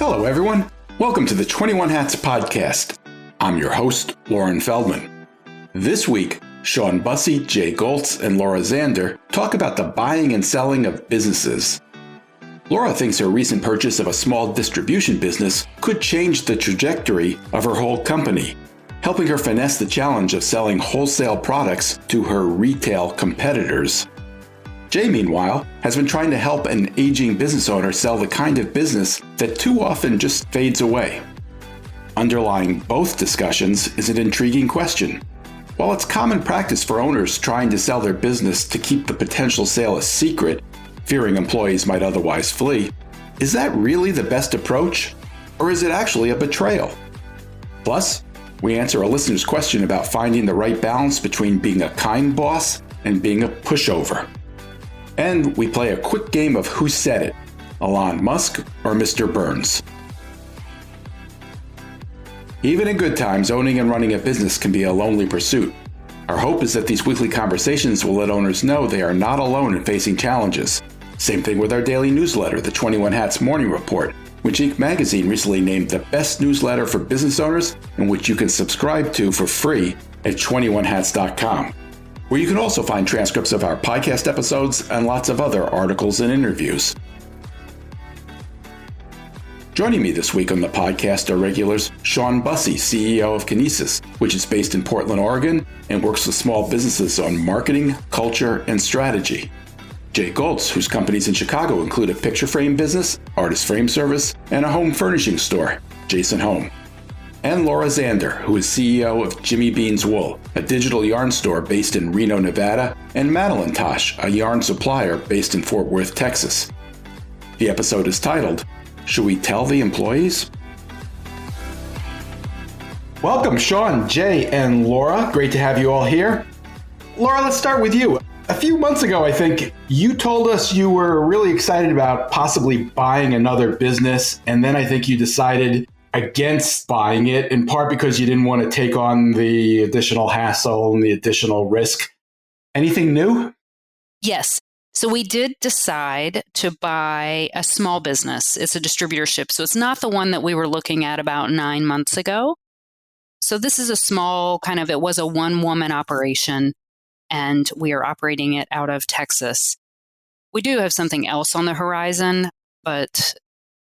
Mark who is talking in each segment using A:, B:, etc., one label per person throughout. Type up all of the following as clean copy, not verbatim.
A: Hello, everyone. Welcome to the 21 Hats podcast. I'm your host, Lauren Feldman. This week, Shawn Busse, Jay Goltz, and Laura Zander talk about the buying and selling of businesses. Laura thinks her recent purchase of a small distribution business could change the trajectory of her whole company, helping her finesse the challenge of selling wholesale products to her retail competitors. Jay, meanwhile, has been trying to help an aging business owner sell the kind of business that too often just fades away. Underlying both discussions is an intriguing question. While it's common practice for owners trying to sell their business to keep the potential sale a secret, fearing employees might otherwise flee, is that really the best approach? Or is it actually a betrayal? Plus, we answer a listener's question about finding the right balance between being a kind boss and being a pushover. And we play a quick game of Who Said It, Elon Musk or Mr. Burns. Even in good times, owning and running a business can be a lonely pursuit. Our hope is that these weekly conversations will let owners know they are not alone in facing challenges. Same thing with our daily newsletter, the 21 Hats Morning Report, which Inc. magazine recently named the best newsletter for business owners and which you can subscribe to for free at 21hats.com, where you can also find transcripts of our podcast episodes and lots of other articles and interviews. Joining me this week on the podcast are regulars Shawn Busse, CEO of Kinesis, which is based in Portland, Oregon, and works with small businesses on marketing, culture, and strategy. Jay Goltz, whose companies in Chicago include a picture frame business, artist frame service, and a home furnishing store, Jason Home. And Laura Zander, who is CEO of Jimmy Bean's Wool, a digital yarn store based in Reno, Nevada, and Madelintosh, a yarn supplier based in Fort Worth, Texas. The episode is titled, Should We Tell the Employees? Welcome, Shawn, Jay, and Laura. Great to have you all here. Laura, let's start with you. A few months ago, I think, you told us you were really excited about possibly buying another business, and then I think you decided against buying it, in part because you didn't want to take on the additional hassle and the additional risk. Anything new?
B: Yes. So we did decide to buy a small business. It's a distributorship. So it's not the one that we were looking at about 9 months ago. So this is a small it was a one-woman operation, and we are operating it out of Texas. We do have something else on the horizon, but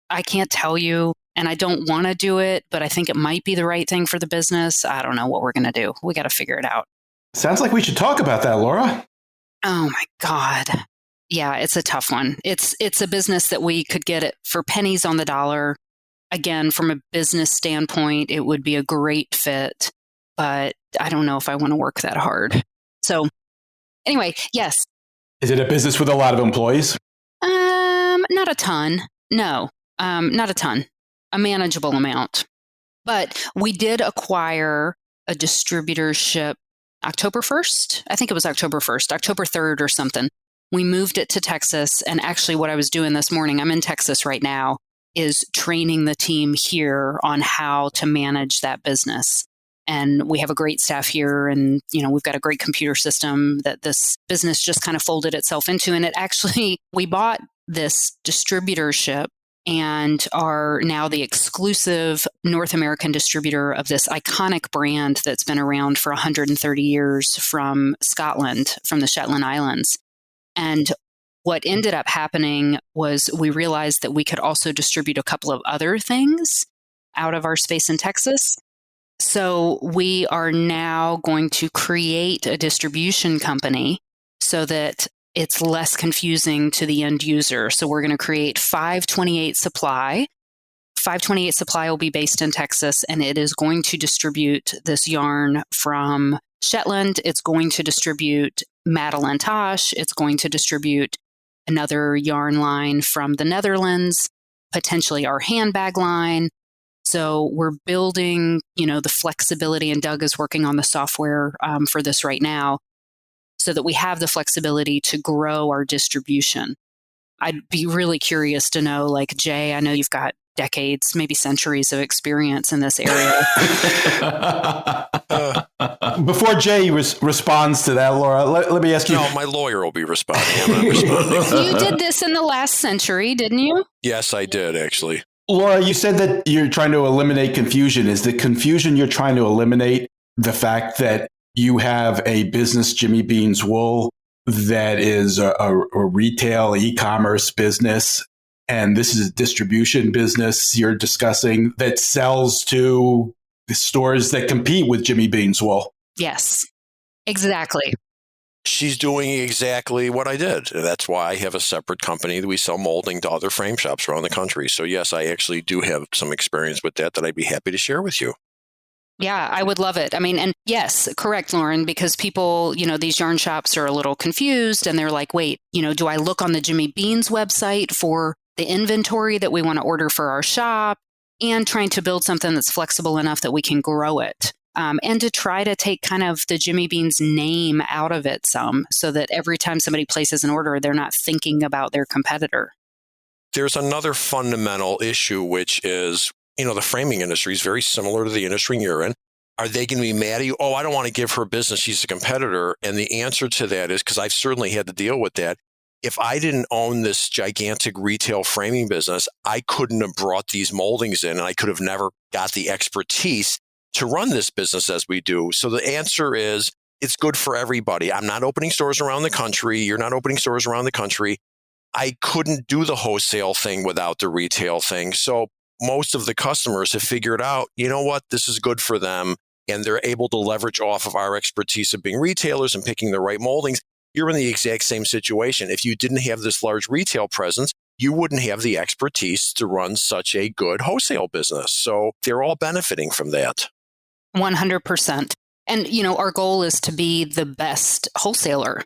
B: I can't tell you, and I don't want to do it, but I think it might be the right thing for the business. I don't know what we're going to do. We got to figure it out.
A: Sounds like we should talk about that, Laura.
B: Oh my God. Yeah, it's a tough one. It's a business that we could get it for pennies on the dollar. Again, from a business standpoint, it would be a great fit, but I don't know if I want to work that hard. So anyway, yes.
A: Is it a business with a lot of employees?
B: Not a ton. No, not a ton. A manageable amount. But we did acquire a distributorship October 1st. I think it was October 1st, October 3rd or something. We moved it to Texas. And actually what I was doing this morning, I'm in Texas right now, is training the team here on how to manage that business. And we have a great staff here, and we've got a great computer system that this business just kind of folded itself into. And it actually, we bought this distributorship and are now the exclusive North American distributor of this iconic brand that's been around for 130 years from Scotland, from the Shetland Islands. And what ended up happening was we realized that we could also distribute a couple of other things out of our space in Texas. So we are now going to create a distribution company so that it's less confusing to the end user. So we're going to create 528 Supply. 528 Supply will be based in Texas, and it is going to distribute this yarn from Shetland. It's going to distribute Madelintosh. It's going to distribute another yarn line from the Netherlands, potentially our handbag line. So we're building, the flexibility, and Doug is working on the software for this right now, so that we have the flexibility to grow our distribution. I'd be really curious to know, Jay, I know you've got decades, maybe centuries of experience in this area.
A: Before Jay responds to that, Laura, let me ask you.
C: No, my lawyer will be responding. I'm not responding.
B: You did this in the last century, didn't you?
C: Yes, I did, actually.
A: Laura, you said that you're trying to eliminate confusion. Is the confusion you're trying to eliminate the fact that you have a business, Jimmy Bean's Wool, that is a retail e-commerce business, and this is a distribution business you're discussing that sells to the stores that compete with Jimmy Bean's Wool?
B: Yes, exactly.
C: She's doing exactly what I did. That's why I have a separate company that we sell molding to other frame shops around the country. So yes, I actually do have some experience with that I'd be happy to share with you.
B: Yeah, I would love it. I mean, and yes, correct, Lauren, because people, these yarn shops are a little confused and they're like, wait, do I look on the Jimmy Bean's website for the inventory that we want to order for our shop, and trying to build something that's flexible enough that we can grow it. And to try to take kind of the Jimmy Bean's name out of it some, so that every time somebody places an order, they're not thinking about their competitor.
C: There's another fundamental issue, which is, the framing industry is very similar to the industry you're in. Are they going to be mad at you? Oh, I don't want to give her business. She's a competitor. And the answer to that is, because I've certainly had to deal with that, if I didn't own this gigantic retail framing business, I couldn't have brought these moldings in, and I could have never got the expertise to run this business as we do. So the answer is, it's good for everybody. I'm not opening stores around the country. You're not opening stores around the country. I couldn't do the wholesale thing without the retail thing. So most of the customers have figured out, you know what, this is good for them. And they're able to leverage off of our expertise of being retailers and picking the right moldings. You're in the exact same situation. If you didn't have this large retail presence, you wouldn't have the expertise to run such a good wholesale business. So they're all benefiting from that.
B: 100%. And, our goal is to be the best wholesaler,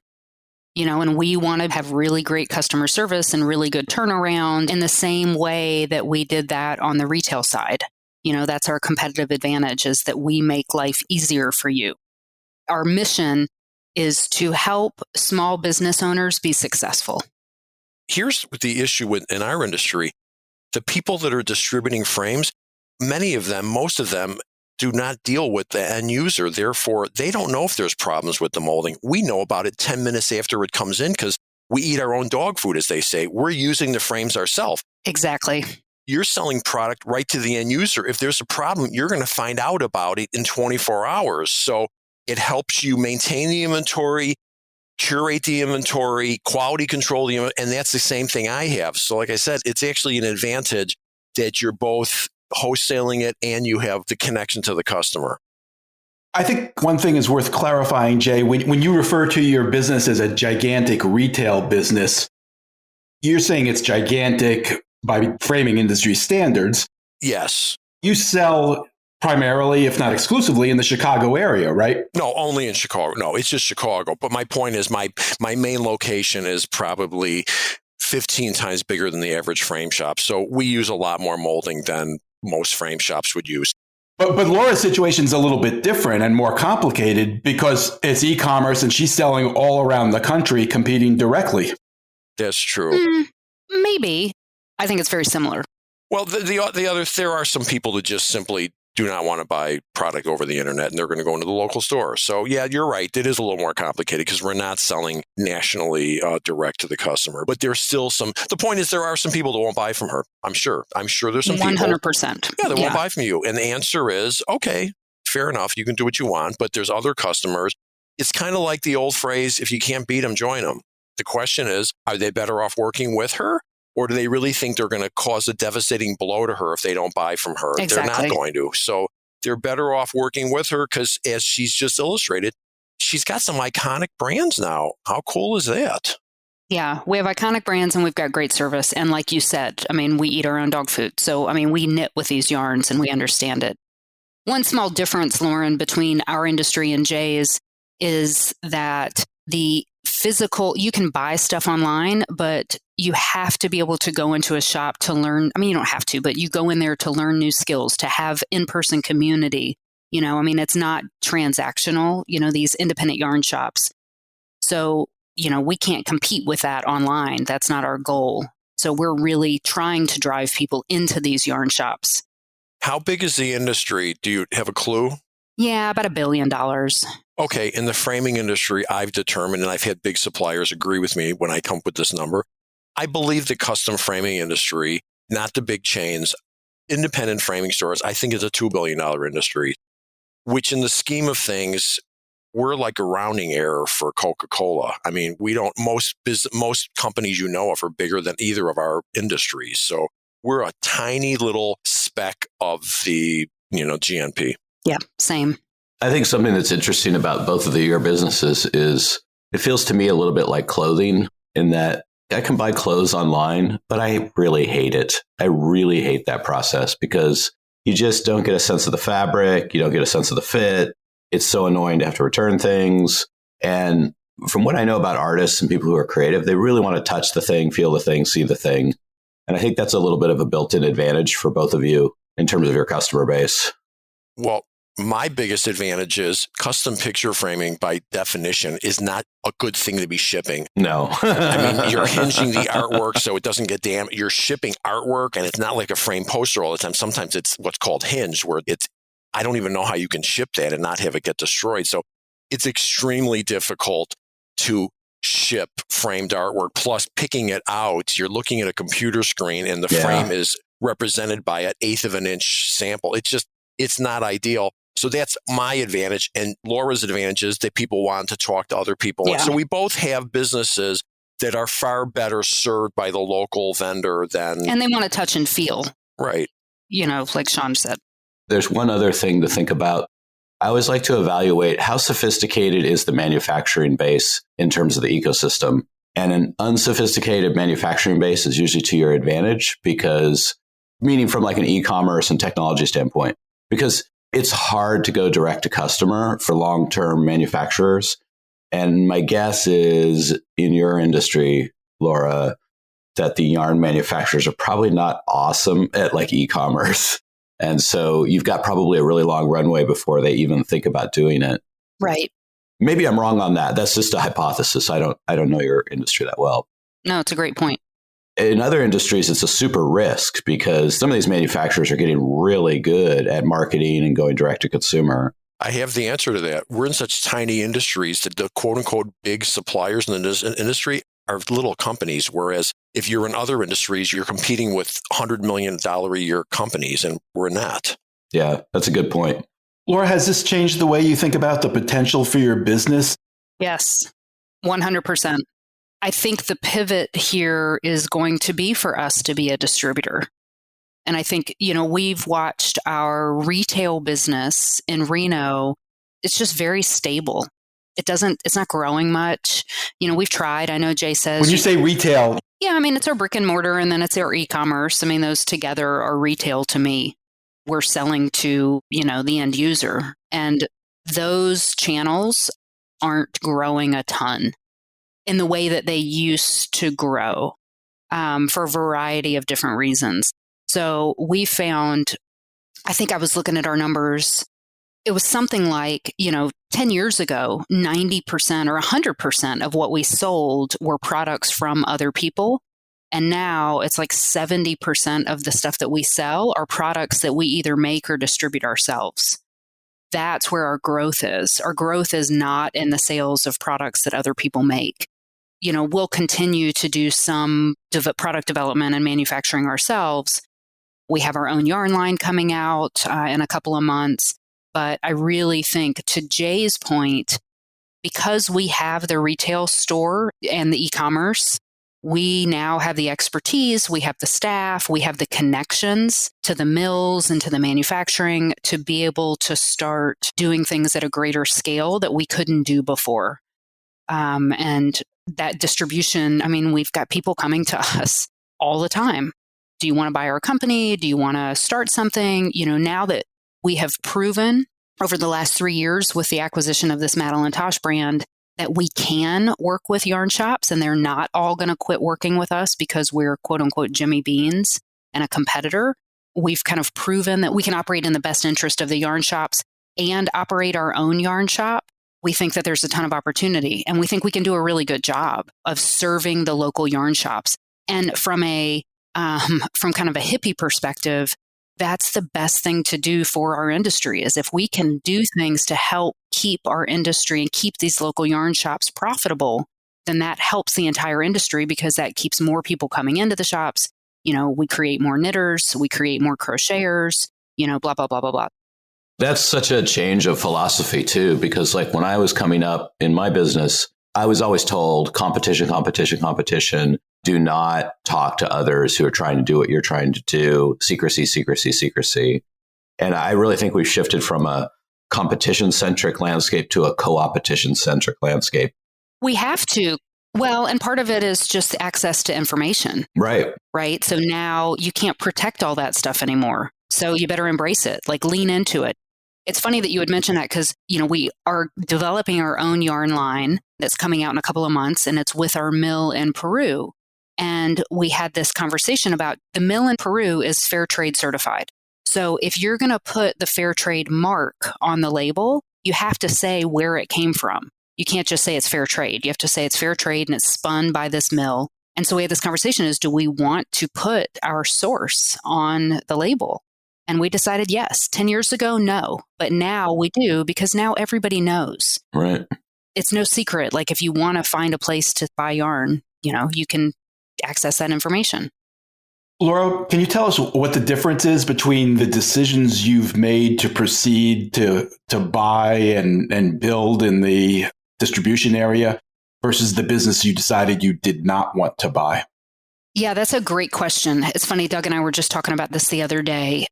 B: and we want to have really great customer service and really good turnaround in the same way that we did that on the retail side. That's our competitive advantage, is that we make life easier for you. Our mission is to help small business owners be successful.
C: Here's the issue in our industry. The people that are distributing frames, many of them, most of them, do not deal with the end user. Therefore, they don't know if there's problems with the molding. We know about it 10 minutes after it comes in because we eat our own dog food, as they say. We're using the frames ourselves.
B: Exactly.
C: You're selling product right to the end user. If there's a problem, you're going to find out about it in 24 hours. So it helps you maintain the inventory, curate the inventory, quality control the inventory, and that's the same thing I have. So like I said, it's actually an advantage that you're both wholesaling it and you have the connection to the customer.
A: I think one thing is worth clarifying, Jay. When you refer to your business as a gigantic retail business, you're saying it's gigantic by framing industry standards.
C: Yes.
A: You sell primarily, if not exclusively, in the Chicago area, right?
C: No, only in Chicago. No, it's just Chicago. But my point is my main location is probably 15 times bigger than the average frame shop. So we use a lot more molding than most frame shops would use.
A: But Laura's situation is a little bit different and more complicated because it's e-commerce and she's selling all around the country, competing directly.
C: That's true.
B: Maybe. I think it's very similar.
C: Well, there are some people that just simply do not want to buy product over the internet and they're going to go into the local store. So yeah, you're right. It is a little more complicated because we're not selling nationally direct to the customer. But there's still the point is there are some people that won't buy from her. I'm sure there's some
B: 100%.
C: people. 100%. Yeah, they won't buy from you. And the answer is, okay, fair enough. You can do what you want, but there's other customers. It's kind of like the old phrase, if you can't beat them, join them. The question is, are they better off working with her? Or do they really think they're going to cause a devastating blow to her if they don't buy from her?
B: Exactly.
C: They're not going to. So they're better off working with her because, as she's just illustrated, she's got some iconic brands now. How cool is that?
B: Yeah, we have iconic brands and we've got great service. And like you said, we eat our own dog food. So, we knit with these yarns and we understand it. One small difference, Lauren, between our industry and Jay's is that the physical, you can buy stuff online, but you have to be able to go into a shop to learn. You don't have to, but you go in there to learn new skills, to have in-person community. It's not transactional, these independent yarn shops. So, we can't compete with that online. That's not our goal. So we're really trying to drive people into these yarn shops.
C: How big is the industry? Do you have a clue?
B: Yeah, about $1 billion.
C: Okay, in the framing industry, I've determined, and I've had big suppliers agree with me when I come up with this number, I believe the custom framing industry, not the big chains, independent framing stores, I think, is a $2 billion industry, which in the scheme of things, we're like a rounding error for Coca-Cola. I mean, we don't, most companies of are bigger than either of our industries. So we're a tiny little speck of the, GNP.
B: Yeah, same.
D: I think something that's interesting about both of your businesses is it feels to me a little bit like clothing in that I can buy clothes online, but I really hate it. I really hate that process because you just don't get a sense of the fabric. You don't get a sense of the fit. It's so annoying to have to return things. And from what I know about artists and people who are creative, they really want to touch the thing, feel the thing, see the thing. And I think that's a little bit of a built-in advantage for both of you in terms of your customer base.
C: Well, my biggest advantage is custom picture framing by definition is not a good thing to be shipping.
D: No.
C: I mean, you're hinging the artwork so it doesn't get damaged. You're shipping artwork and it's not like a frame poster all the time. Sometimes it's what's called hinged, where I don't even know how you can ship that and not have it get destroyed. So it's extremely difficult to ship framed artwork. Plus, picking it out, you're looking at a computer screen and the frame is represented by an eighth of an inch sample. It's not ideal. So that's my advantage. And Laura's advantage is that people want to talk to other people.
B: Yeah.
C: So we both have businesses that are far better served by the local vendor than...
B: And they want to touch and feel.
C: Right.
B: Like Shawn said.
D: There's one other thing to think about. I always like to evaluate how sophisticated is the manufacturing base in terms of the ecosystem. And an unsophisticated manufacturing base is usually to your advantage because, meaning from like an e-commerce and technology standpoint, because it's hard to go direct to customer for long-term manufacturers. And my guess is in your industry, Laura, that the yarn manufacturers are probably not awesome at like e-commerce. And so you've got probably a really long runway before they even think about doing it.
B: Right.
D: Maybe I'm wrong on that. That's just a hypothesis. I don't know your industry that well.
B: No, it's a great point.
D: In other industries, it's a super risk because some of these manufacturers are getting really good at marketing and going direct to consumer.
C: I have the answer to that. We're in such tiny industries that the quote unquote big suppliers in the industry are little companies. Whereas if you're in other industries, you're competing with $100 million a year companies, and we're not.
D: Yeah, that's a good point.
A: Laura, has this changed the way you think about the potential for your business?
B: Yes, 100%. I think the pivot here is going to be for us to be a distributor. And I think, we've watched our retail business in Reno. It's just very stable. It's not growing much. We've tried. I know Jay says.
A: When you say retail.
B: Yeah, I mean, it's our brick and mortar and then it's our e-commerce. I mean, those together are retail to me. We're selling to, the end user. And those channels aren't growing a ton in the way that they used to grow for a variety of different reasons. So we found, I think I was looking at our numbers, it was something like, 10 years ago, 90% or 100% of what we sold were products from other people. And now it's like 70% of the stuff that we sell are products that we either make or distribute ourselves. That's where our growth is. Our growth is not in the sales of products that other people make. We'll continue to do some product development and manufacturing ourselves. We have our own yarn line coming out in a couple of months. But I really think, to Jay's point, because we have the retail store and the e-commerce, we now have the expertise, we have the staff, we have the connections to the mills and to the manufacturing to be able to start doing things at a greater scale that we couldn't do before. And that distribution, I mean, we've got people coming to us all the time. Do you want to buy our company? Do you want to start something? Now that we have proven over the last 3 years with the acquisition of this Madeline Tosh brand that we can work with yarn shops and they're not all going to quit working with us because we're quote unquote Jimmy Beans and a competitor. We've kind of proven that we can operate in the best interest of the yarn shops and operate our own yarn shop. We think that there's a ton of opportunity and we think we can do a really good job of serving the local yarn shops. And from kind of a hippie perspective, that's the best thing to do for our industry is if we can do things to help keep our industry and keep these local yarn shops profitable, then that helps the entire industry because that keeps more people coming into the shops. We create more knitters, we create more crocheters, blah, blah, blah, blah, blah.
D: That's such a change of philosophy too, because like when I was coming up in my business, I was always told competition, competition, competition. Do not talk to others who are trying to do what you're trying to do. Secrecy, secrecy, secrecy. And I really think we've shifted from a competition-centric landscape to a co-opetition-centric landscape.
B: We have to. Well, and part of it is just access to information.
D: Right.
B: Right. So now you can't protect all that stuff anymore. So you better embrace it, like lean into it. It's funny that you would mention that because, we are developing our own yarn line that's coming out in a couple of months, and it's with our mill in Peru. And we had this conversation about the mill in Peru is fair trade certified. So if you're going to put the fair trade mark on the label, you have to say where it came from. You can't just say it's fair trade. You have to say it's fair trade and it's spun by this mill. And so we had this conversation is, do we want to put our source on the label? And we decided yes. 10 years ago, no. But now we do because now everybody knows.
D: Right.
B: It's no secret. Like if you want to find a place to buy yarn, you can access that information.
A: Laura, can you tell us what the difference is between the decisions you've made to proceed to buy and build in the distribution area versus the business you decided you did not want to buy?
B: Yeah, that's a great question. It's funny, Doug and I were just talking about this the other day.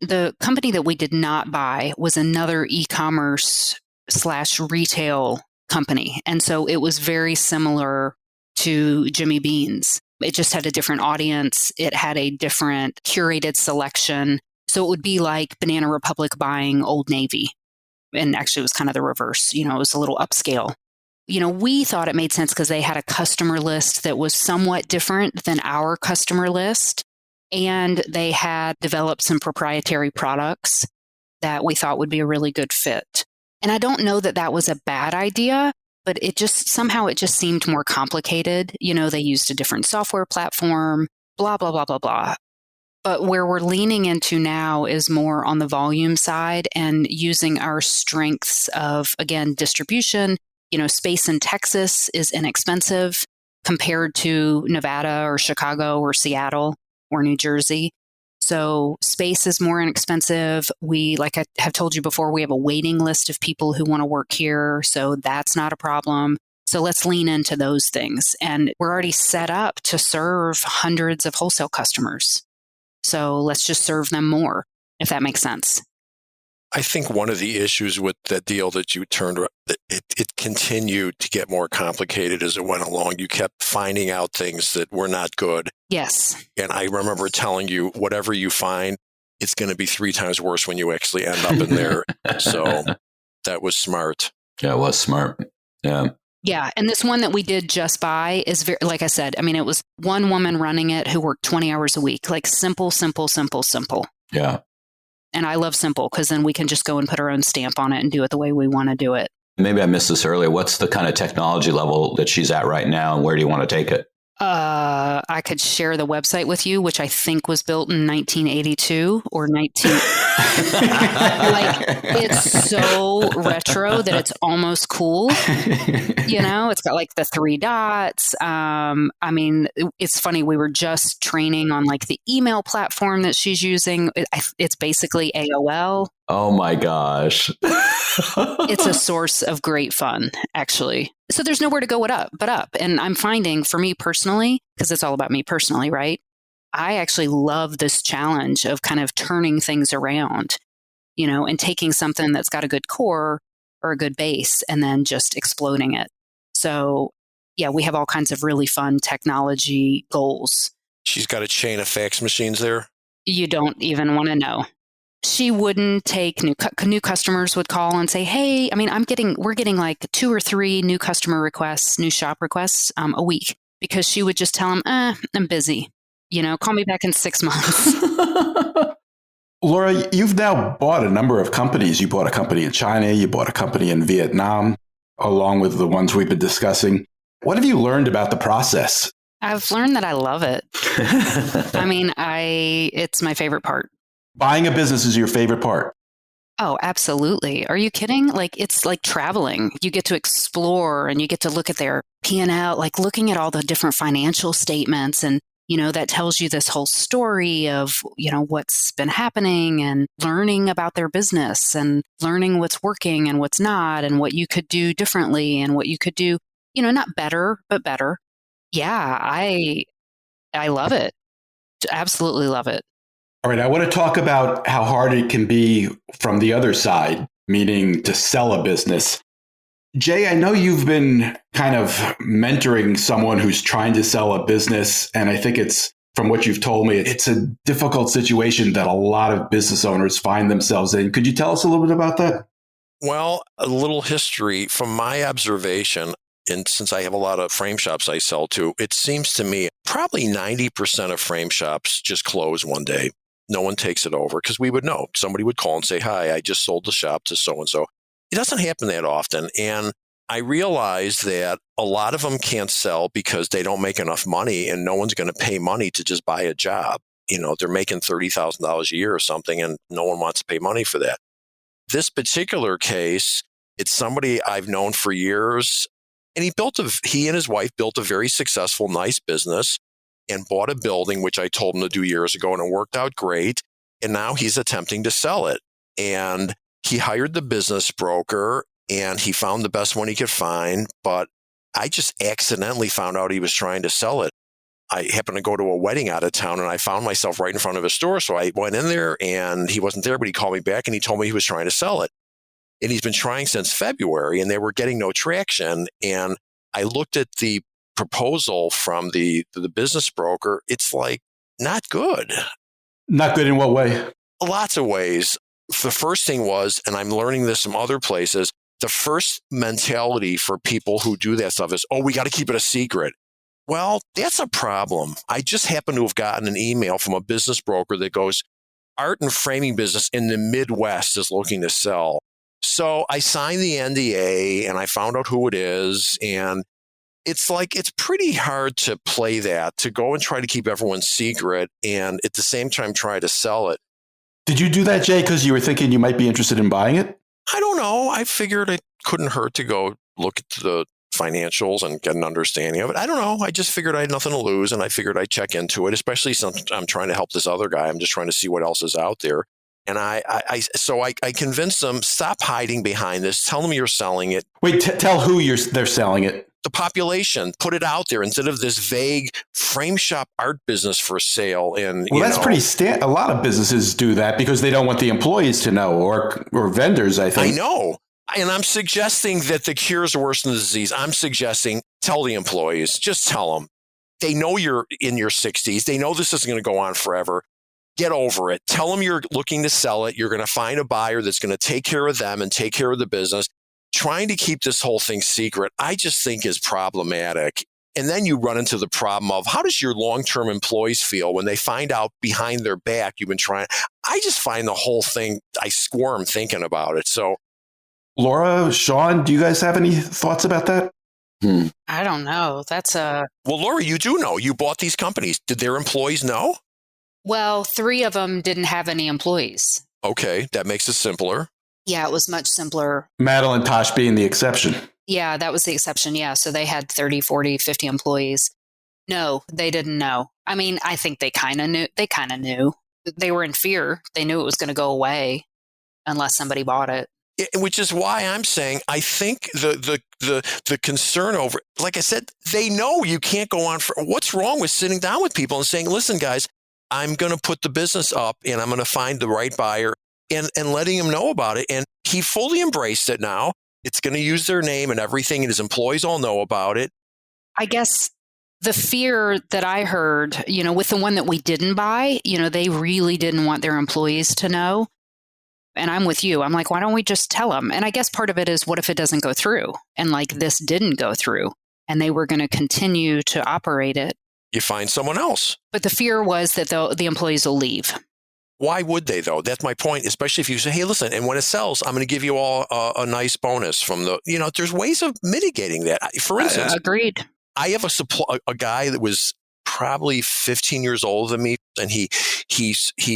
B: The company that we did not buy was another e-commerce/retail company. And so it was very similar to Jimmy Bean's. It just had a different audience. It had a different curated selection. So it would be like Banana Republic buying Old Navy. And actually it was kind of the reverse. It was a little upscale. We thought it made sense because they had a customer list that was somewhat different than our customer list. And they had developed some proprietary products that we thought would be a really good fit. And I don't know that that was a bad idea, but it just seemed more complicated. They used a different software platform, blah, blah, blah, blah, blah. But where we're leaning into now is more on the volume side and using our strengths of, again, distribution. Space in Texas is inexpensive compared to Nevada or Chicago or Seattle or New Jersey. So space is more inexpensive. We, like I have told you before, we have a waiting list of people who want to work here. So that's not a problem. So let's lean into those things. And we're already set up to serve hundreds of wholesale customers. So let's just serve them more, if that makes sense.
C: I think one of the issues with that deal that you turned, it continued to get more complicated as it went along. You kept finding out things that were not good.
B: Yes.
C: And I remember telling you, whatever you find, it's going to be 3 times worse when you actually end up in there. So that was smart.
D: Yeah, it was smart. Yeah.
B: Yeah. And this one that we did just buy is very, like I said, it was one woman running it who worked 20 hours a week, like simple, simple, simple, simple.
D: Yeah.
B: And I love simple because then we can just go and put our own stamp on it and do it the way we want to do it.
D: Maybe I missed this earlier. What's the kind of technology level that she's at right now, and where do you want to take it?
B: I could share the website with you, which I think was built in 1982 or 19. It's so retro that it's almost cool. It's got like the 3 dots. It's funny. We were just training on like the email platform that she's using. It's basically AOL.
D: Oh my gosh.
B: It's a source of great fun, actually. So there's nowhere to go but up. And I'm finding for me personally, because it's all about me personally, right? I actually love this challenge of kind of turning things around, and taking something that's got a good core or a good base and then just exploding it. So yeah, we have all kinds of really fun technology goals.
C: She's got a chain of fax machines there.
B: You don't even want to know. She wouldn't take new customers would call and say, hey, we're getting like 2 or 3 new customer requests, new shop requests a week, because she would just tell them, I'm busy, call me back in 6 months.
A: Laura, you've now bought a number of companies. You bought a company in China, you bought a company in Vietnam, along with the ones we've been discussing. What have you learned about the process?
B: I've learned that I love it. It's my favorite part.
A: Buying a business is your favorite part.
B: Oh, absolutely. Are you kidding? It's like traveling. You get to explore and you get to look at their P&L, like looking at all the different financial statements and, that tells you this whole story of, what's been happening and learning about their business and learning what's working and what's not and what you could do differently and what you could do, not better, but better. Yeah, I love it. Absolutely love it.
A: All right, I want to talk about how hard it can be from the other side, meaning to sell a business. Jay, I know you've been kind of mentoring someone who's trying to sell a business, and I think it's, from what you've told me, it's a difficult situation that a lot of business owners find themselves in. Could you tell us a little bit about that?
C: Well, a little history from my observation, and since I have a lot of frame shops I sell to, it seems to me probably 90% of frame shops just close one day. No one takes it over because we would know. Somebody would call and say, hi, I just sold the shop to so-and-so. It doesn't happen that often. And I realize that a lot of them can't sell because they don't make enough money and no one's going to pay money to just buy a job. They're making $30,000 a year or something and no one wants to pay money for that. This particular case, it's somebody I've known for years, and he and his wife built a very successful, nice business and bought a building, which I told him to do years ago, and it worked out great. And now he's attempting to sell it. And he hired the business broker and he found the best one he could find, but I just accidentally found out he was trying to sell it. I happened to go to a wedding out of town and I found myself right in front of his store. So I went in there and he wasn't there, but he called me back and he told me he was trying to sell it. And he's been trying since February and they were getting no traction. And I looked at the proposal from the business broker. It's like not good.
A: Not good in what way?
C: Lots of ways. The first thing was, and I'm learning this from other places, the first mentality for people who do that stuff is, we got to keep it a secret. Well, that's a problem. I just happen to have gotten an email from a business broker that goes, art and framing business in the Midwest is looking to sell. So I signed the NDA and I found out who it is. And it's pretty hard to play that, to go and try to keep everyone's secret and at the same time try to sell it.
A: Did you do that, Jay, because you were thinking you might be interested in buying it?
C: I don't know. I figured it couldn't hurt to go look at the financials and get an understanding of it. I don't know. I just figured I had nothing to lose and I figured I'd check into it, especially since I'm trying to help this other guy. I'm just trying to see what else is out there. And so I convinced them, stop hiding behind this. Tell them you're selling it.
A: Wait, tell who they're selling it.
C: The population, put it out there instead of this vague frame shop art business for sale. And
A: well, that's pretty a lot of businesses do that because they don't want the employees to know or vendors, I think.
C: I know. And I'm suggesting that the cure is worse than the disease. I'm suggesting tell the employees, just tell them. They know you're in your 60s. They know this isn't going to go on forever. Get over it. Tell them you're looking to sell it. You're going to find a buyer that's going to take care of them and take care of the business. Trying to keep this whole thing secret, I just think is problematic. And then you run into the problem of how does your long-term employees feel when they find out behind their back you've been trying? I just find the whole thing, I squirm thinking about it. So,
A: Laura, Shawn, do you guys have any thoughts about that?
B: I don't know.
C: Well, Laura, you do know. You bought these companies. Did their employees know?
B: Well, 3 of them didn't have any employees.
C: Okay, that makes it simpler.
B: Yeah, it was much simpler.
A: Madeline Tosh being the exception.
B: Yeah, that was the exception. Yeah, so they had 30, 40, 50 employees. No, they didn't know. I mean, I think they kind of knew. They were in fear. They knew it was going to go away unless somebody bought it.
C: Which is why I'm saying I think the concern over, like I said, they know you can't go on for. What's wrong with sitting down with people and saying, listen, guys, I'm going to put the business up and I'm going to find the right buyer and letting him know about it. And he fully embraced it now. It's going to use their name and everything, and his employees all know about it.
B: I guess the fear that I heard, with the one that we didn't buy, they really didn't want their employees to know. And I'm with you. I'm like, why don't we just tell them? And I guess part of it is, what if it doesn't go through? And like this didn't go through and they were going to continue to operate it.
C: You find someone else.
B: But the fear was that the employees will leave.
C: Why would they, though? That's my point, especially if you say, hey, listen, and when it sells, I'm going to give you all a nice bonus from there's ways of mitigating that. For instance,
B: agreed.
C: I have a guy that was probably 15 years older than me, and he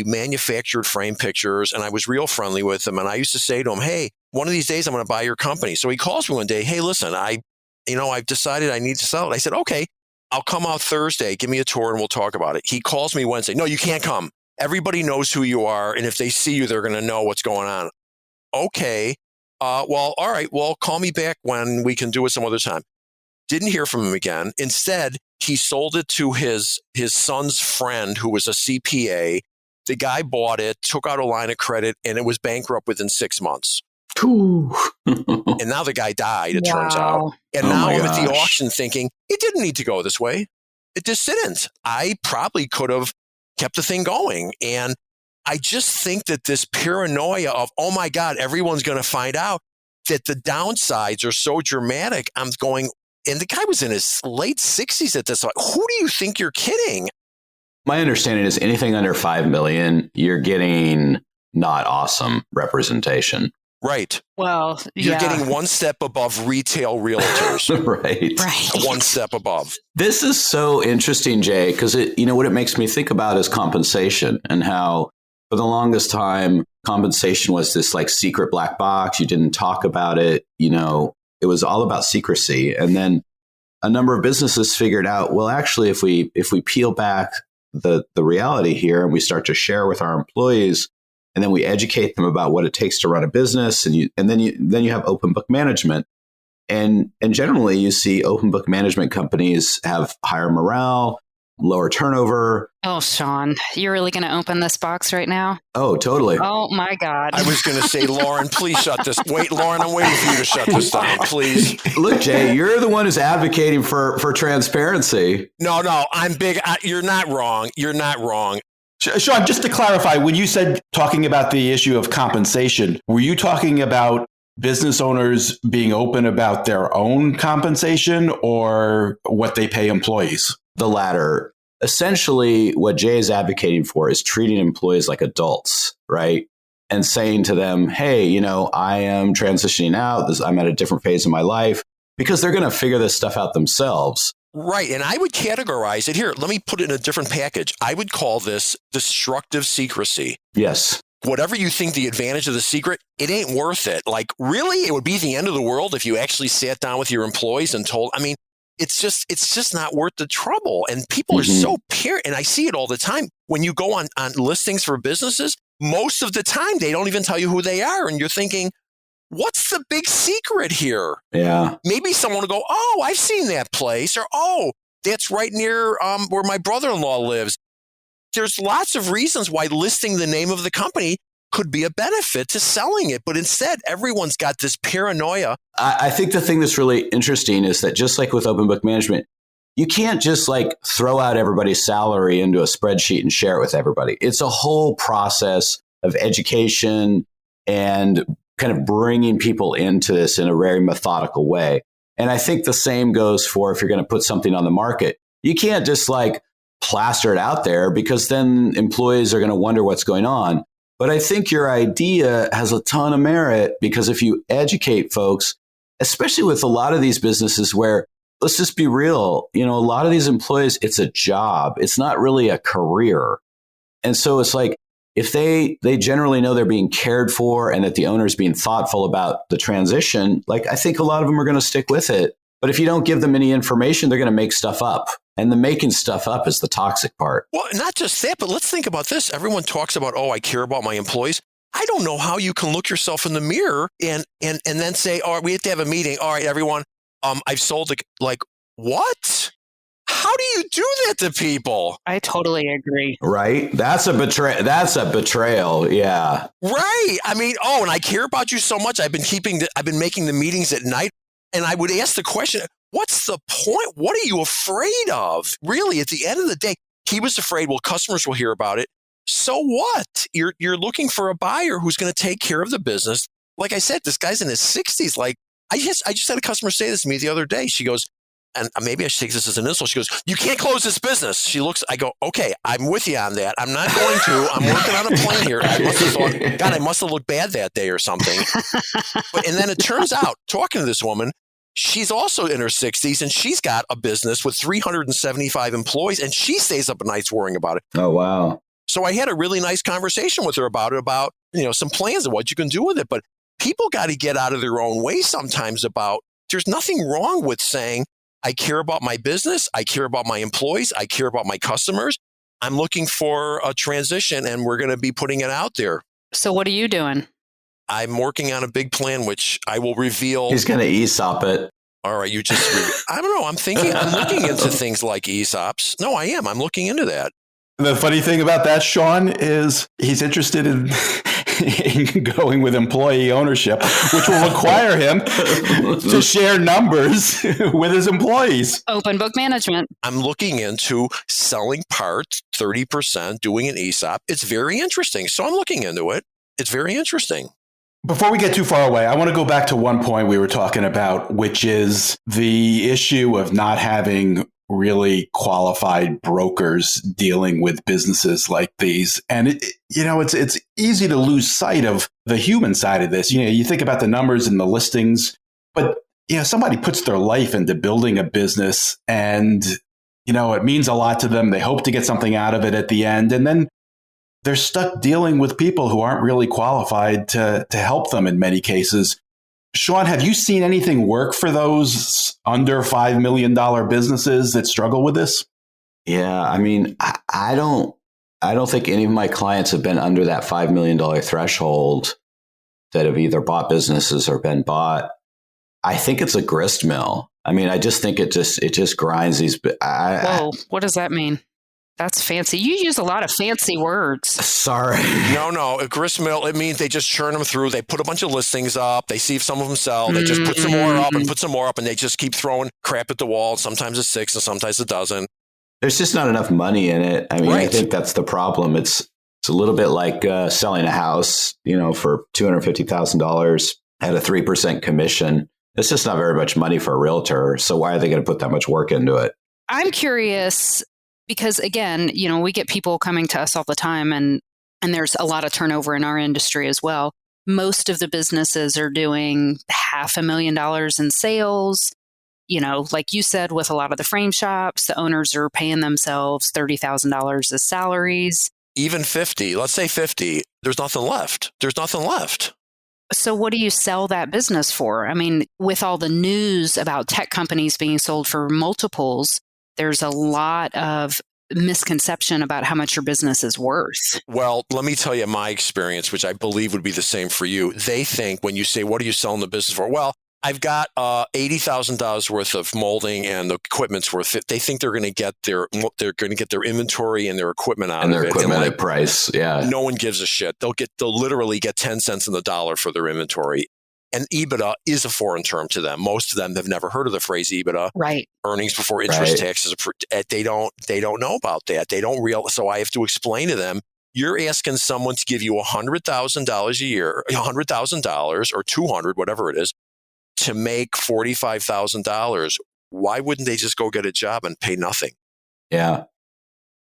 C: manufactured frame pictures, and I was real friendly with him. And I used to say to him, hey, one of these days I'm going to buy your company. So he calls me one day, hey, listen, I've decided I need to sell it. I said, okay, I'll come out Thursday. Give me a tour and we'll talk about it. He calls me Wednesday. No, you can't come. Everybody knows who you are. And if they see you, they're going to know what's going on. Okay. Well, all right. Well, call me back when we can do it some other time. Didn't hear from him again. Instead, he sold it to his son's friend who was a CPA. The guy bought it, took out a line of credit, and it was bankrupt within 6 months. And now the guy died, it turns out. And now I'm at the auction thinking, it didn't need to go this way. It just didn't. I probably could have kept the thing going. And I just think that this paranoia of, oh my God, everyone's going to find out, that the downsides are so dramatic. I'm going, and the guy was in his late 60s at this point. Who do you think you're kidding?
D: My understanding is anything under 5 million, you're getting not awesome representation.
C: Right.
B: Well,
C: you're getting one step above retail realtors.
D: Right.
C: One step above.
D: This is so interesting, Jay, because what it makes me think about is compensation, and how for the longest time, compensation was this like secret black box. You didn't talk about it. It was all about secrecy. And then a number of businesses figured out, well, actually, if we peel back the reality here and we start to share with our employees, and then we educate them about what it takes to run a business, and then you have open book management. And generally you see open book management companies have higher morale, lower turnover.
B: Oh, Shawn, you're really going to open this box right now?
D: Oh, totally.
B: Oh, my God.
C: I was going to say, Lauren, please shut this. Wait, Lauren, I'm waiting for you to shut this down, please.
D: Look, Jay, you're the one who's advocating for transparency.
C: No, I'm big. You're not wrong. You're not wrong.
A: Shawn, just to clarify, when you said talking about the issue of compensation, were you talking about business owners being open about their own compensation or what they pay employees?
D: The latter. Essentially, what Jay is advocating for is treating employees like adults, right? And saying to them, hey, I am transitioning out. I'm at a different phase of my life, because they're going to figure this stuff out themselves.
C: Right. And I would categorize it here. Let me put it in a different package. I would call this destructive secrecy.
D: Yes.
C: Whatever you think the advantage of the secret, it ain't worth it. Like, really, it would be the end of the world if you actually sat down with your employees and told, it's just not worth the trouble. And people are so and I see it all the time. When you go on listings for businesses, most of the time, they don't even tell you who they are. And you're thinking, what's the big secret here?
D: Yeah.
C: Maybe someone will go, oh, I've seen that place. Or, oh, that's right near where my brother-in-law lives. There's lots of reasons why listing the name of the company could be a benefit to selling it. But instead, everyone's got this paranoia.
D: I think the thing that's really interesting is that just like with open book management, you can't just like throw out everybody's salary into a spreadsheet and share it with everybody. It's a whole process of education and kind of bringing people into this in a very methodical way. And I think the same goes for if you're going to put something on the market. You can't just like plaster it out there, because then employees are going to wonder what's going on. But I think your idea has a ton of merit, because if you educate folks, especially with a lot of these businesses where, let's just be real, a lot of these employees, it's a job. It's not really a career. And so it's like, if they generally know they're being cared for and that the owner is being thoughtful about the transition, like I think a lot of them are going to stick with it. But if you don't give them any information, they're going to make stuff up. And the making stuff up is the toxic part.
C: Well, not just that, but let's think about this. Everyone talks about, oh, I care about my employees. I don't know how you can look yourself in the mirror and then say, all right, we have to have a meeting. All right, everyone, I've sold it. Like, what? How do you do that to people?
B: I totally agree.
D: Right? That's a betrayal. Yeah.
C: Right. And I care about you so much. I've been making the meetings at night, and I would ask the question, what's the point? What are you afraid of? Really, at the end of the day, he was afraid, well, customers will hear about it. So what? You're looking for a buyer who's going to take care of the business. Like I said, this guy's in his 60s. Like, I just had a customer say this to me the other day. She goes, and maybe I should take this as an insult. She goes, you can't close this business. I go, okay, I'm with you on that. I'm not going to. I'm working on a plan here. I must have looked bad that day or something. And then it turns out, talking to this woman, she's also in her 60s, and she's got a business with 375 employees, and she stays up at nights worrying about it.
D: Oh, wow.
C: So I had a really nice conversation with her about some plans of what you can do with it. But people got to get out of their own way sometimes about, there's nothing wrong with saying, I care about my business. I care about my employees. I care about my customers. I'm looking for a transition and we're going to be putting it out there.
B: So what are you doing?
C: I'm working on a big plan, which I will reveal.
D: He's going to ESOP it.
C: All right. I don't know. I'm looking into things like ESOPs. No, I am. I'm looking into that.
A: The funny thing about that, Shawn, is he's interested in going with employee ownership, which will require him to share numbers with his employees.
B: Open book management.
C: I'm looking into selling parts, 30%, doing an ESOP. It's very interesting. So I'm looking into it. It's very interesting.
A: Before we get too far away, I want to go back to one point we were talking about, which is the issue of not having really qualified brokers dealing with businesses like these. And, it's easy to lose sight of the human side of this. You think about the numbers and the listings, but, somebody puts their life into building a business and, it means a lot to them. They hope to get something out of it at the end. And then they're stuck dealing with people who aren't really qualified to help them in many cases. Shawn, have you seen anything work for those under $5 million businesses that struggle with this?
D: Yeah, I mean, I don't think any of my clients have been under that $5 million threshold that have either bought businesses or been bought. I think it's a grist mill. I mean, I just think it just grinds these.
B: Whoa, what does that mean? That's fancy. You use a lot of fancy words.
D: Sorry.
C: No. A grist mill, it means they just churn them through. They put a bunch of listings up. They see if some of them sell. They just put some more up and put some more up, and they just keep throwing crap at the wall. Sometimes it's 6 and sometimes it doesn't.
D: There's just not enough money in it. I mean, right. I think that's the problem. It's a little bit like selling a house, for $250,000 at a 3% commission. It's just not very much money for a realtor. So why are they going to put that much work into it?
B: I'm curious. Because again, we get people coming to us all the time and there's a lot of turnover in our industry as well. Most of the businesses are doing $500,000 in sales. Like you said, with a lot of the frame shops, the owners are paying themselves $30,000 as salaries.
C: Even 50, let's say 50, there's nothing left.
B: So what do you sell that business for? I mean, with all the news about tech companies being sold for multiples, there's a lot of misconception about how much your business is worth.
C: Well, let me tell you my experience, which I believe would be the same for you. They think when you say, what are you selling the business for? Well, I've got $80,000 worth of molding and the equipment's worth it. They think they're going to get their inventory and their equipment out of it.
D: And their equipment at price. Yeah.
C: No one gives a shit. They'll literally get 10 cents in the dollar for their inventory. And EBITDA is a foreign term to them. Most of them have never heard of the phrase EBITDA.
B: Right.
C: Earnings before interest, taxes. They don't know about that. They don't realize. So I have to explain to them, you're asking someone to give you $100,000 a year, $100,000 or $200,000, whatever it is, to make $45,000. Why wouldn't they just go get a job and pay nothing?
D: Yeah.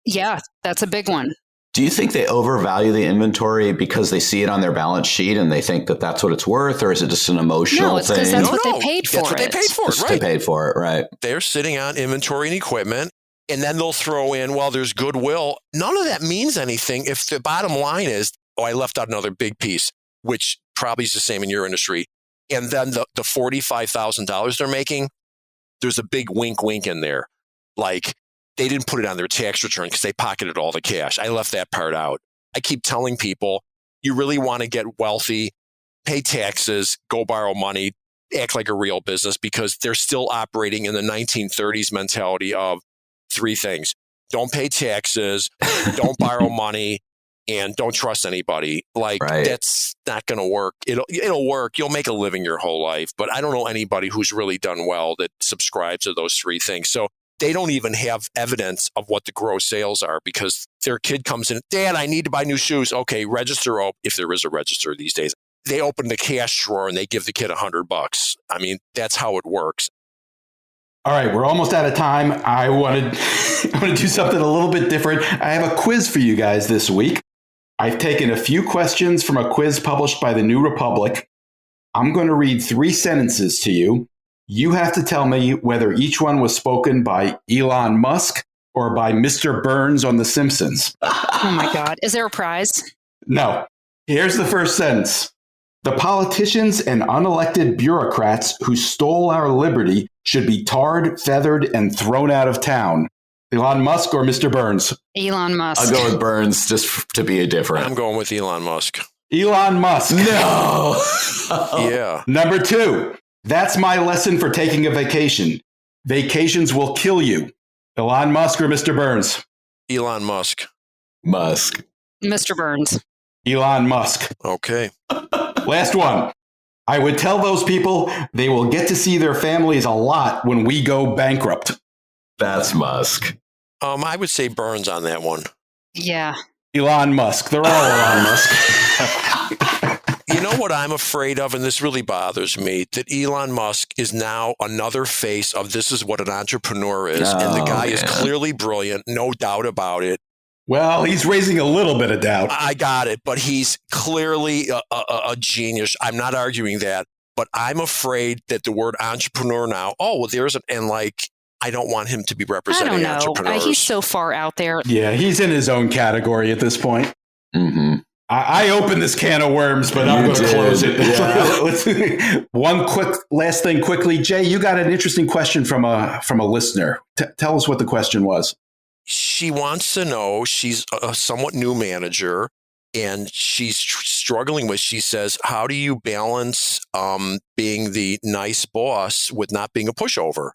B: Yeah, that's a big one.
D: Do you think they overvalue the inventory because they see it on their balance sheet and they think that that's what it's worth, or is it just an emotional
B: thing?
D: No,
B: that's what they paid for.
C: That's what they paid for it, right?
D: They paid for it, right?
C: They're sitting on inventory and equipment, and then they'll throw in, well, there's goodwill. None of that means anything if the bottom line is, I left out another big piece, which probably is the same in your industry. And then the $45,000 they're making, there's a big wink in there. Like, they didn't put it on their tax return because they pocketed all the cash. I left that part out. I keep telling people, you really want to get wealthy, pay taxes, go borrow money, act like a real business, because they're still operating in the 1930s mentality of 3 things. Don't pay taxes, don't borrow money, and don't trust anybody. That's not going to work. It'll work. You'll make a living your whole life. But I don't know anybody who's really done well that subscribes to those 3 things. So they don't even have evidence of what the gross sales are because their kid comes in, Dad, I need to buy new shoes. Okay, register, if there is a register these days. They open the cash drawer and they give the kid $100. I mean, that's how it works.
A: All right, we're almost out of time. I want to do something a little bit different. I have a quiz for you guys this week. I've taken a few questions from a quiz published by the New Republic. I'm going to read 3 sentences to you. You have to tell me whether each one was spoken by Elon Musk or by Mr. Burns on The Simpsons.
B: Oh my God. Is there a prize?
A: No. Here's the first sentence. The politicians and unelected bureaucrats who stole our liberty should be tarred, feathered, and thrown out of town. Elon Musk or Mr. Burns?
B: Elon Musk.
D: I'll go with Burns just to be a different.
C: I'm going with Elon Musk.
A: Elon Musk.
D: No.
C: Yeah.
A: Number 2. That's my lesson for taking a vacation. Vacations will kill you. Elon Musk or Mr. Burns?
C: Elon Musk.
D: Musk.
B: Mr. Burns.
A: Elon Musk.
C: Okay.
A: Last one. I would tell those people they will get to see their families a lot when we go bankrupt.
D: That's Musk.
C: I would say Burns on that one.
B: Yeah.
A: Elon Musk. They're all Elon Musk.
C: You know what I'm afraid of, and this really bothers me, that Elon Musk is now another face of this is what an entrepreneur is. And the guy is clearly brilliant, no doubt about it.
A: Well, he's raising a little bit of doubt.
C: I got it, but he's clearly a genius. I'm not arguing that, but I'm afraid that the word entrepreneur now, I don't want him to be
B: I
C: representing
B: don't know.
C: entrepreneurs.
B: He's so far out there.
A: Yeah, he's in his own category at this point.
D: Mm-hmm.
A: I opened this can of worms, but I'm going to close it.
D: Yeah.
A: One quick last thing quickly. Jay, you got an interesting question from a listener. Tell us what the question was.
C: She wants to know, she's a somewhat new manager, and she's struggling with, she says, how do you balance being the nice boss with not being a pushover?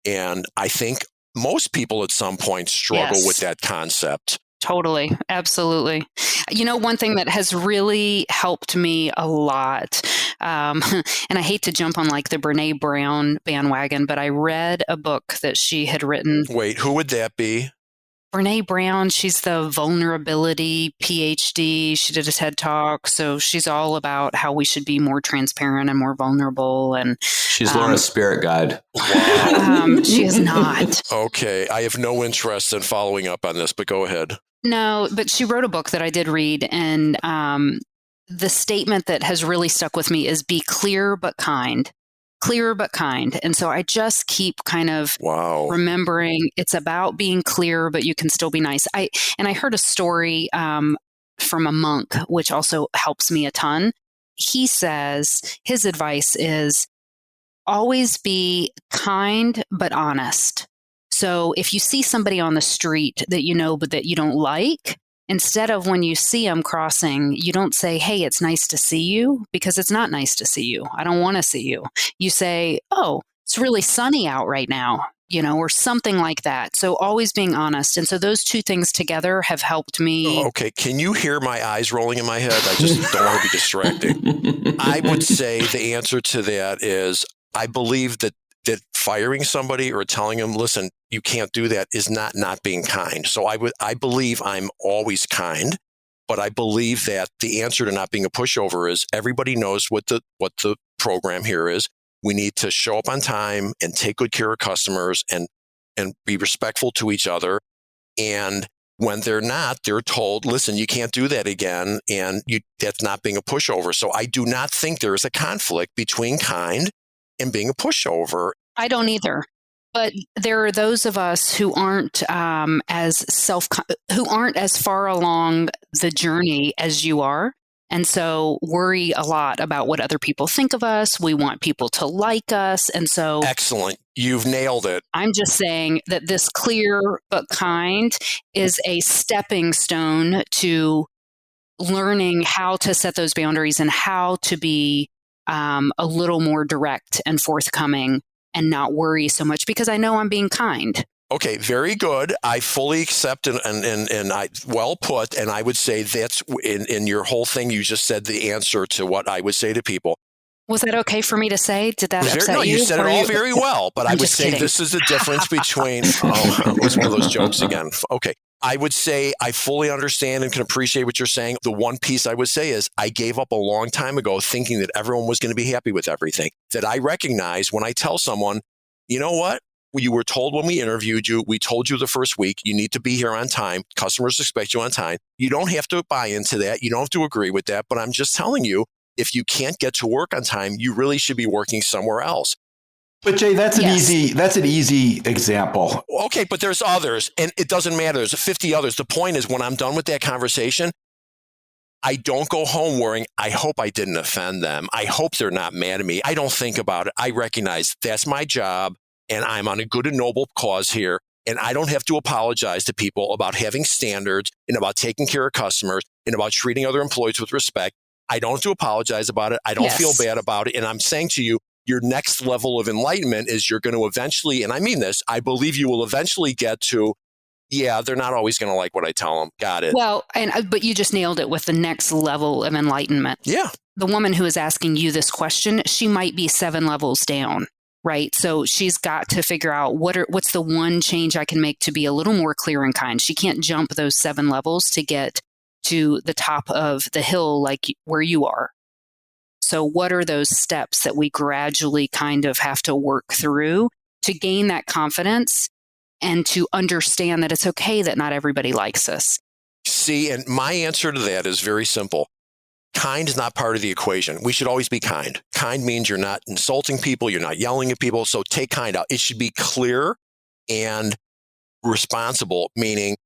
C: And I think most people at some point struggle with that concept.
B: Totally. Absolutely. You know, one thing that has really helped me a lot, and I hate to jump on like the Brene Brown bandwagon, but I read a book that she had written.
C: Wait, who would that be?
B: Brene Brown, she's the vulnerability PhD. She did a TED Talk. So she's all about how we should be more transparent and more vulnerable. And
D: she's Laura's spirit guide.
B: She is not.
C: Okay. I have no interest in following up on this, but go ahead.
B: No, but she wrote a book that I did read. And the statement that has really stuck with me is be clear but kind. Clear but kind. And so I just keep kind of remembering it's about being clear, but you can still be nice. I heard a story from a monk, which also helps me a ton. He says his advice is always be kind but honest. So if you see somebody on the street that you know but that you don't like, instead of when you see them crossing, you don't say, hey, it's nice to see you, because it's not nice to see you. I don't want to see you. You say, oh, it's really sunny out right now, or something like that. So always being honest. And so those two things together have helped me.
C: Okay. Can you hear my eyes rolling in my head? I just don't want to be distracting. I would say the answer to that is I believe that firing somebody or telling them, listen, you can't do that is not being kind. So I believe I'm always kind, but I believe that the answer to not being a pushover is everybody knows what the program here is. We need to show up on time and take good care of customers and be respectful to each other. And when they're not, they're told, listen, you can't do that again. And that's not being a pushover. So I do not think there is a conflict between kind and being a pushover.
B: I don't either. But there are those of us who aren't who aren't as far along the journey as you are. And so worry a lot about what other people think of us. We want people to like us. And so
C: excellent. You've nailed it.
B: I'm just saying that this clear but kind is a stepping stone to learning how to set those boundaries and how to be a little more direct and forthcoming and not worry so much, because I know I'm being kind.
C: Okay, very good. I fully accept and I well put. And I would say that's in your whole thing. You just said the answer to what I would say to people.
B: Was that okay for me to say? Did that upset you?
C: No, you said it all very well. But I would say this is the difference between. It was one of those jokes again. Okay. I would say I fully understand and can appreciate what you're saying. The one piece I would say is I gave up a long time ago thinking that everyone was going to be happy with everything. That I recognize when I tell someone, you know what? You were told when we interviewed you, we told you the first week, you need to be here on time. Customers expect you on time. You don't have to buy into that. You don't have to agree with that. But I'm just telling you, if you can't get to work on time, you really should be working somewhere else.
A: But Jay, that's an easy example.
C: Okay, but there's others, and it doesn't matter. There's 50 others. The point is, when I'm done with that conversation, I don't go home worrying, I hope I didn't offend them. I hope they're not mad at me. I don't think about it. I recognize that's my job and I'm on a good and noble cause here. And I don't have to apologize to people about having standards and about taking care of customers and about treating other employees with respect. I don't have to apologize about it. I don't feel bad about it. And I'm saying to you, your next level of enlightenment is you're going to eventually, and I mean this, I believe you will eventually get to, yeah, they're not always going to like what I tell them. Got it.
B: Well, but you just nailed it with the next level of enlightenment.
C: Yeah.
B: The woman who is asking you this question, she might be 7 levels down, right? So she's got to figure out what's the one change I can make to be a little more clear and kind. She can't jump those 7 levels to get to the top of the hill like where you are. So what are those steps that we gradually kind of have to work through to gain that confidence and to understand that it's okay that not everybody likes us?
C: See, and my answer to that is very simple. Kind is not part of the equation. We should always be kind. Kind means you're not insulting people, you're not yelling at people. So take kind out. It should be clear and responsible, meaning,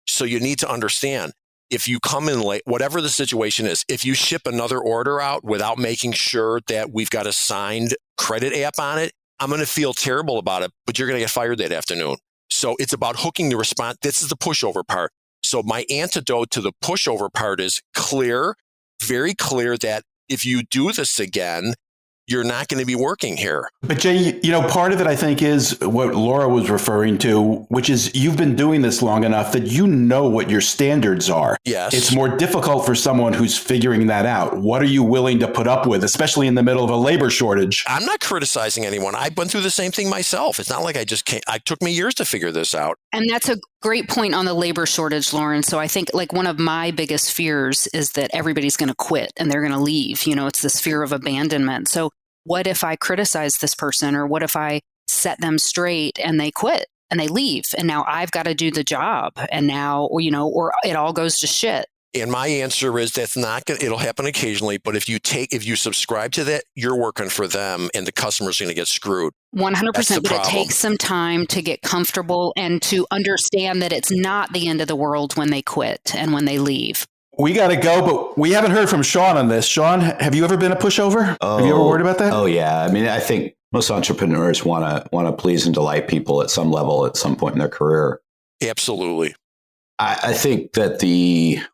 C: so you need to understand, if you come in late, whatever the situation is, if you ship another order out without making sure that we've got a signed credit app on it, I'm going to feel terrible about it, but you're going to get fired that afternoon. So it's about hooking the response. This is the pushover part. So my antidote to the pushover part is clear, very clear that if you do this again, you're not going to be working here.
A: But Jay, part of it, I think, is what Laura was referring to, which is you've been doing this long enough that you know what your standards are.
C: Yes.
A: It's more difficult for someone who's figuring that out. What are you willing to put up with, especially in the middle of a labor shortage?
C: I'm not criticizing anyone. I went through the same thing myself. It's not like I just can't. It took me years to figure this out.
B: And that's a great point on the labor shortage, Lauren. So I think like one of my biggest fears is that everybody's going to quit and they're going to leave. It's this fear of abandonment. So what if I criticize this person, or what if I set them straight and they quit and they leave? And now I've got to do the job. And now, or it all goes to shit.
C: And my answer is that's not going to, it'll happen occasionally. But if you subscribe to that, you're working for them and the customer's going to get screwed.
B: 100%. But it takes some time to get comfortable and to understand that it's not the end of the world when they quit and when they leave.
A: We got to go, but we haven't heard from Shawn on this. Shawn, have you ever been a pushover? Have you ever worried about that?
D: Oh, yeah. I mean, I think most entrepreneurs want to please and delight people at some level at some point in their career.
C: Absolutely.
D: I think that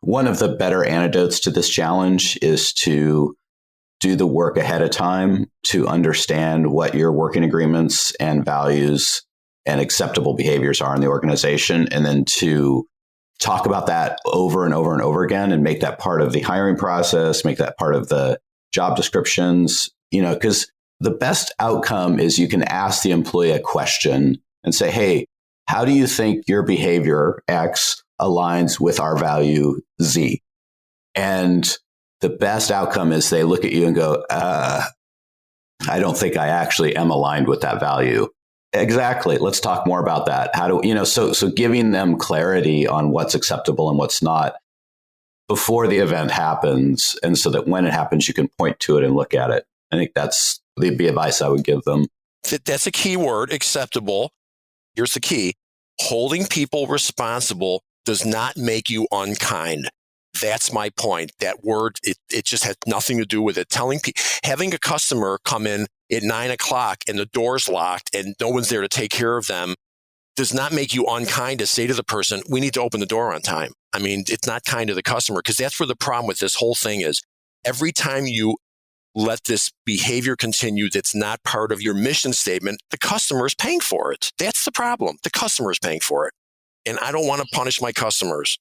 D: one of the better antidotes to this challenge is to do the work ahead of time to understand what your working agreements and values and acceptable behaviors are in the organization, and then to talk about that over and over and over again and make that part of the hiring process, make that part of the job descriptions, because the best outcome is you can ask the employee a question and say, hey, how do you think your behavior X aligns with our value Z? And the best outcome is they look at you and go, I don't think I actually am aligned with that value. Exactly. Let's talk more about that. How do so giving them clarity on what's acceptable and what's not before the event happens, and so that when it happens, you can point to it and look at it. I think that's the advice I would give them.
C: That's a key word, acceptable. Here's the key. Holding people responsible does not make you unkind. That's my point. That word, it just has nothing to do with it. Having a customer come in at 9:00 and the door's locked and no one's there to take care of them does not make you unkind to say to the person, we need to open the door on time. I mean, it's not kind to the customer, because that's where the problem with this whole thing is. Every time you let this behavior continue that's not part of your mission statement, the customer is paying for it. That's the problem. The customer is paying for it. And I don't want to punish my customers.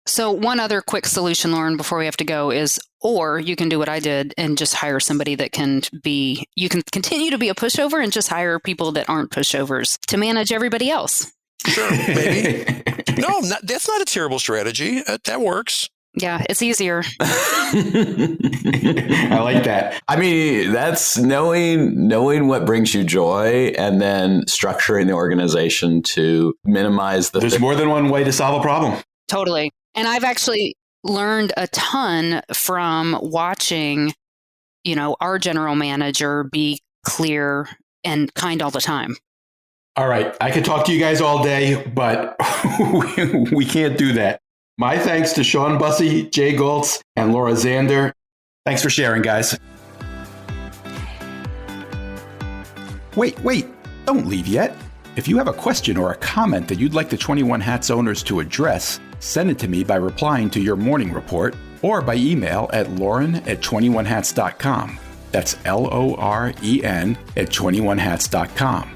B: So one other quick solution, Lauren, before we have to go is, or you can do what I did and just hire somebody that you can continue to be a pushover and just hire people that aren't pushovers to manage everybody else.
C: Sure, maybe. No, that's not a terrible strategy. That works.
B: Yeah, it's easier.
A: I like that.
D: I mean, that's knowing what brings you joy and then structuring the organization to minimize
A: There's more than one way to solve a problem.
B: Totally. And I've actually learned a ton from watching, our general manager be clear and kind all the time.
A: All right. I could talk to you guys all day, but we can't do that. My thanks to Shawn Busse, Jay Goltz, and Laura Zander. Thanks for sharing, guys. Wait, don't leave yet. If you have a question or a comment that you'd like the 21 Hats owners to address, send it to me by replying to your morning report or by email at lauren@21hats.com. That's LOREN@21hats.com.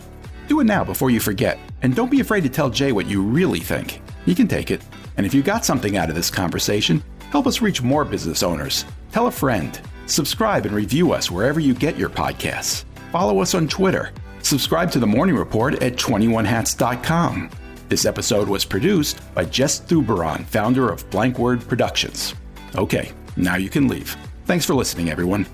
A: Do it now before you forget. And don't be afraid to tell Jay what you really think. He can take it. And if you got something out of this conversation, help us reach more business owners. Tell a friend. Subscribe and review us wherever you get your podcasts. Follow us on Twitter. Subscribe to the Morning Report at 21hats.com. This episode was produced by Jess Thuberon, founder of Blank Word Productions. Okay, now you can leave. Thanks for listening, everyone.